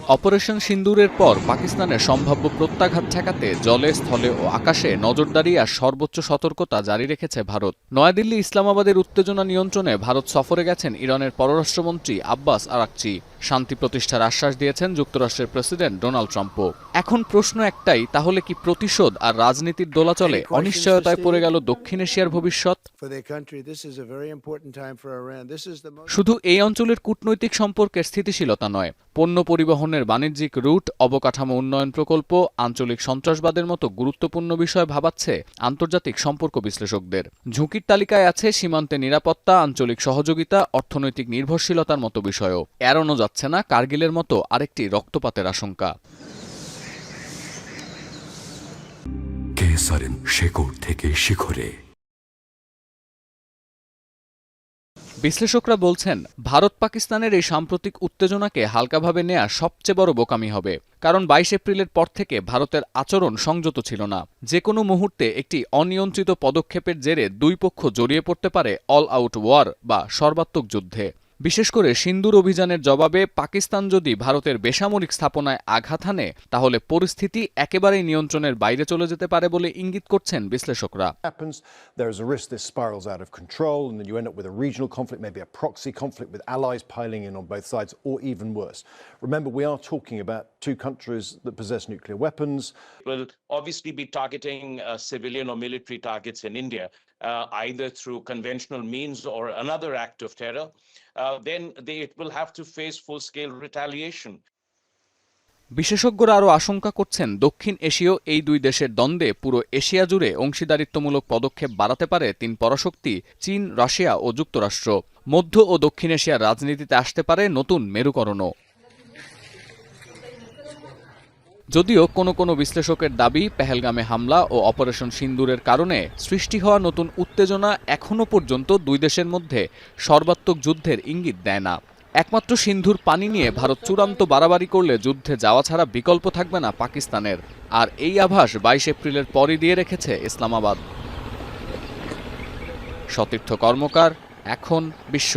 Operation সিন্দুরের পর পাকিস্তানের সম্ভাব্য প্রত্যাঘাত ঠেকাতে জলে, স্থলে ও আকাশে নজরদারি আর সর্বোচ্চ সতর্কতা জারি রেখেছে ভারত। নয়াদিল্লি ইসলামাবাদের উত্তেজনা নিয়ন্ত্রণে ভারত সফরে গেছেন ইরানের পররাষ্ট্রমন্ত্রী আব্বাস আরাকচি। শান্তি প্রতিষ্ঠার আশ্বাস দিয়েছেন যুক্তরাষ্ট্রের প্রেসিডেন্ট ডোনাল্ড ট্রাম্পও। এখন প্রশ্ন একটাই, তাহলে কি প্রতিশোধ আর রাজনীতির দোলাচলে অনিশ্চয়তায় পড়ে গেল দক্ষিণ এশিয়ার ভবিষ্যৎ? শুধু এই অঞ্চলের কূটনৈতিক সম্পর্কের স্থিতিশীলতা নয়, পণ্য পরিবহনের বাণিজ্যিক রুট, অবকাঠামো উন্নয়ন প্রকল্প, আঞ্চলিক সন্ত্রাসবাদের মতো গুরুত্বপূর্ণ বিষয় ভাবাচ্ছে আন্তর্জাতিক সম্পর্ক বিশ্লেষকদের। ঝুঁকির তালিকায় আছে সীমান্তে নিরাপত্তা, আঞ্চলিক সহযোগিতা, অর্থনৈতিক নির্ভরশীলতার মতো বিষয়ও। এড়ানো যাচ্ছে না কার্গিলের মতো আরেকটি রক্তপাতের আশঙ্কা। কেসারেন শেকড় থেকে শিখরে। বিশ্লেষকরা বলছেন, ভারত পাকিস্তানের এই সাম্প্রতিক উত্তেজনাকে হালকাভাবে নেয়া সবচেয়ে বড় বোকামি হবে। কারণ ২২ এপ্রিলের পর থেকে ভারতের আচরণ সংযত ছিল না। যে কোনো মুহূর্তে একটি অনিয়ন্ত্রিত পদক্ষেপের জেরে দুই পক্ষ জড়িয়ে পড়তে পারে অল আউট ওয়ার বা সর্বাত্মক যুদ্ধে। বিশেষ করে সিন্দুর অভিযানের জবাবে পাকিস্তান যদি ভারতের বেসামরিক স্থাপনায় আঘাত হানে, তাহলে পরিস্থিতি একেবারেই নিয়ন্ত্রণের বাইরে চলে যেতে পারে বলে ইঙ্গিত করছেন বিশ্লেষকরা। There is a risk this spirals out of control and then you end up with a regional conflict, maybe a proxy conflict with allies piling in on both sides, or even worse. Remember, we are talking about two countries that possess nuclear weapons. Will obviously be targeting civilian or military targets in India, either through conventional means or another act of terror. Then it will have to face full-scale retaliation. বিশেষজ্ঞরা আরও আশঙ্কা করছেন, দক্ষিণ এশীয় এই দুই দেশের দ্বন্দ্বে পুরো এশিয়া জুড়ে অংশীদারিত্বমূলক পদক্ষেপ বাড়াতে পারে তিন পরাশক্তি চীন, রাশিয়া ও যুক্তরাষ্ট্র। মধ্য ও দক্ষিণ এশিয়ার রাজনীতিতে আসতে পারে নতুন মেরুকরণও। যদিও কোনো কোনো বিশ্লেষকের দাবি, পেহেলগামে হামলা ও অপারেশন সিন্দুরের কারণে সৃষ্টি হওয়া নতুন উত্তেজনা এখনও পর্যন্ত দুই দেশের মধ্যে সর্বাত্মক যুদ্ধের ইঙ্গিত দেয় না। একমাত্র সিন্ধুর পানি নিয়ে ভারত চূড়ান্ত বাড়াবাড়ি করলে যুদ্ধে যাওয়া ছাড়া বিকল্প থাকবে না পাকিস্তানের। আর এই আভাস ২২ এপ্রিলের পরই দিয়ে রেখেছে ইসলামাবাদ। সতীর্থ কর্মকার, এখন বিশ্ব।